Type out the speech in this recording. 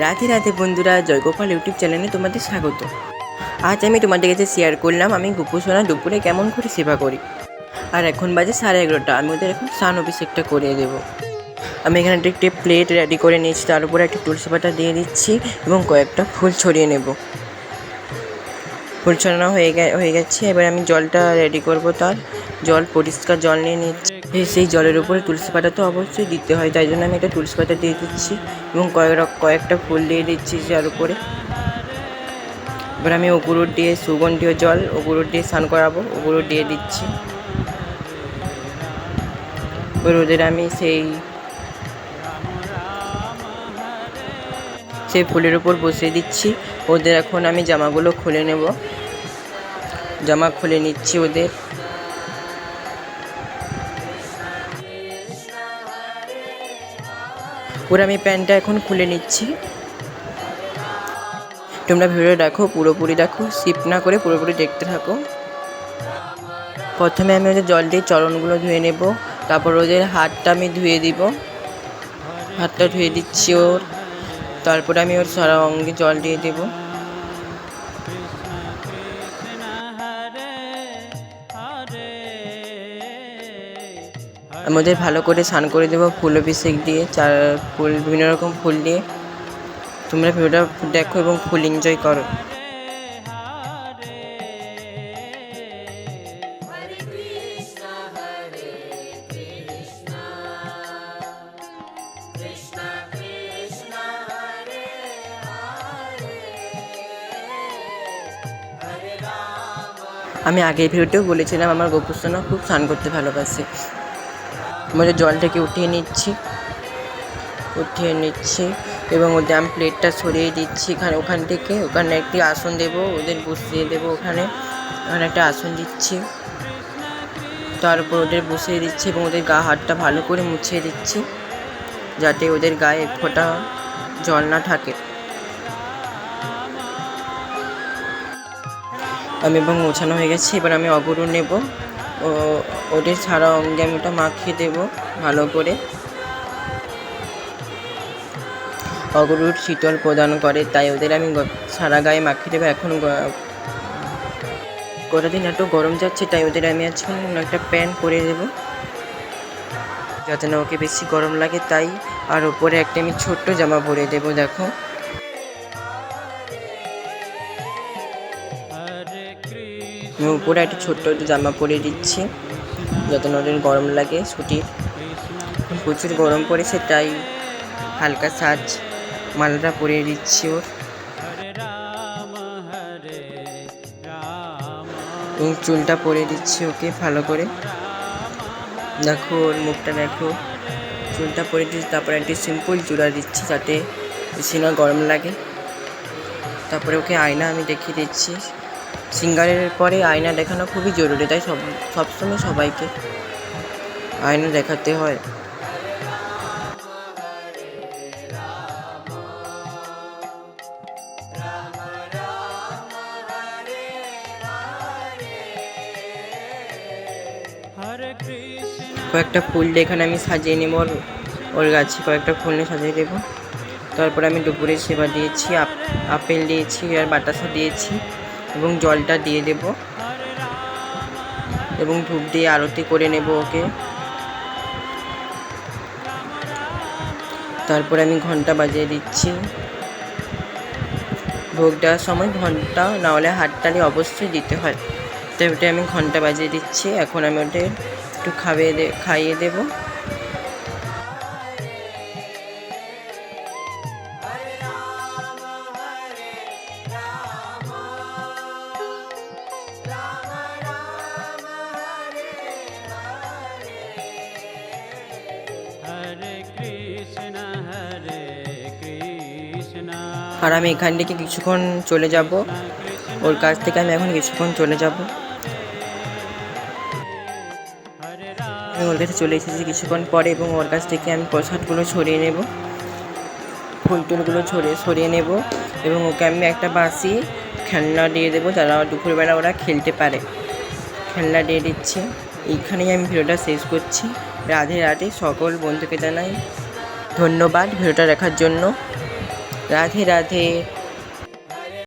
রাধে রাধে বন্ধুরা, জয়গোপাল ইউটিউব চ্যানেলে তোমাদের স্বাগত। আজ আমি তোমাদের কাছে শেয়ার করলাম আমি গোপুসোনা দুপুরে কেমন করে সেবা করি। আর এখন বাজে 11:30। আমি ওদের এখন স্নান অভিষেকটা করিয়ে দেবো। আমি এখানে একটি প্লেট রেডি করে নিয়েছি, তার উপরে একটা তুলসী পাতা দিয়ে দিচ্ছি এবং কয়েকটা ফুল ছড়িয়ে নেব। ফুল ছড়ানো হয়ে গেছে। এবার আমি জলটা রেডি করব। তার জল, পরিষ্কার জল নিয়ে নিচ্ছি। সেই জলের উপরে তুলসী পাতা তো অবশ্যই দিতে হয়, তাই জন্য আমি একটা তুলসী পাতা দিয়ে দিচ্ছি এবং কয়েকটা ফুল দিয়ে দিচ্ছি যার উপরে। এবার আমি অগুরুর দিয়ে সুগন্ধীয় জল অগুরুর দিয়ে স্নান করাবো, অগুরুর দিয়ে দিচ্ছি। এবার ওদের আমি সেই ফুলের উপর বসিয়ে দিচ্ছি। ওদের এখন আমি জামাগুলো খুলে নেব। জামা খুলে নিচ্ছি ওদের। ওরা আমি প্যান্টটা এখন খুলে নিচ্ছি। তোমরা ভিডিও দেখো, পুরোপুরি দেখো, স্কিপ না করে পুরোপুরি দেখতে থাকো। প্রথমে আমি ওদের জল দিয়ে চরণগুলো ধুয়ে নেব, তারপর ওদের হাতটা আমি ধুয়ে দিব। হাতটা ধুয়ে দিচ্ছি ওর। তারপরে আমি ওর সারা অঙ্গে জল দিয়ে দেব। আমি ওদের ভালো করে স্নান করে দেবো ফুল অভিষেক দিয়ে, বিভিন্ন রকম ফুল দিয়ে। তোমরা ভিডিওটা দেখো এবং ফুল এনজয় করো। আমি আগের ভিডিওতেও বলেছিলাম আমার গোপুসোনা খুব স্নান করতে ভালোবাসে। আমাদের জলটাকে উঠিয়ে নিচ্ছি এবং ওদের আমি প্লেটটা সরিয়ে দিচ্ছি। ওখানে একটি আসন দেবো, ওদের বসিয়ে দেবো। ওখানে একটা আসন দিচ্ছি, তার উপর ওদের বসিয়ে দিচ্ছি এবং ওদের গা হাতটা ভালো করে মুছিয়ে দিচ্ছি, যাতে ওদের গায়ে এক ফোঁটা জল না থাকে। আমি এবং মোছানো হয়ে গেছে। এবার আমি অগুরু নেব, ওদের সারা অঙ্গে আমি ওটা মাখিয়ে দেবো ভালো করে। অগুরুর শীতল প্রদান করে, তাই ওদের আমি সারা গায়ে মাখিয়ে দেবো। এখন গোটা দিন একটু গরম যাচ্ছে, তাই ওদের আমি আজকে একটা প্যান্ট পরে দেবো যাতে না ওকে বেশি গরম লাগে, তাই। আর ওপরে একটা আমি ছোট্ট জামা পরে দেবো। দেখো, আমি উপরে একটা ছোট্ট জামা পরে দিচ্ছি যাতে না ওদের গরম লাগে। ছুটির প্রচুর গরম পড়েছে, তাই হালকা সাজ মালাটা পরিয়ে দিচ্ছি ওর। এবং চুলটা পরিয়ে দিচ্ছি ওকে ভালো করে। দেখো ওর মুখটা দেখো, চুলটা পরিয়ে দিচ্ছি। তারপরে একটি সিম্পল চূড়া দিচ্ছি যাতে বেশি না গরম লাগে। তারপরে ওকে আয়না আমি দেখিয়ে দিচ্ছি। সিঙ্গারের পরে আয়না দেখানো খুবই জরুরি, তাই সবসময় সবাইকে আয়না দেখাতে হয়। কয়েকটা ফুল দিয়ে এখানে আমি সাজিয়ে নেব, ওর গাছে কয়েকটা ফুল নিয়ে সাজিয়ে দেবো। তারপরে আমি দুপুরে সেবা দিয়েছি, আপেল দিয়েছি আর বাতাসা দিয়েছি এবং জলটা দিয়ে দেব এবং ধূপ দিয়ে আরতি করে নেব ওকে। তারপরে আমি ঘন্টা বাজিয়ে দিচ্ছি। ভোগ দেওয়ার সময় ঘন্টা না হলে হাততালি অবশ্যই দিতে হয়, তাই ওটা আমি ঘন্টা বাজিয়ে দিচ্ছি। এখন আমি ওদের একটু খাইয়ে দেব। আর আমি এখান থেকে কিছুক্ষণ চলে যাব, ওর কাছ থেকে আমি এখন কিছুক্ষণ চলে যাব। আমি ওর কাছে চলে এসেছি কিছুক্ষণ পরে এবং ওর কাছ থেকে আমি প্রসাদগুলো সরিয়ে নেব, ফুল টুলগুলো সরিয়ে নেব এবং ওকে আমি একটা বাসি খেলনা দিয়ে দেবো, যারা দুপুরবেলা ওরা খেলতে পারে। খেলনা দিয়ে দিচ্ছি। এইখানেই আমি ভিডিওটা শেষ করছি। রাধে রাধে। সকল বন্ধুকে জানাই ধন্যবাদ ভিডিওটা দেখার জন্য। রাধে রাধে।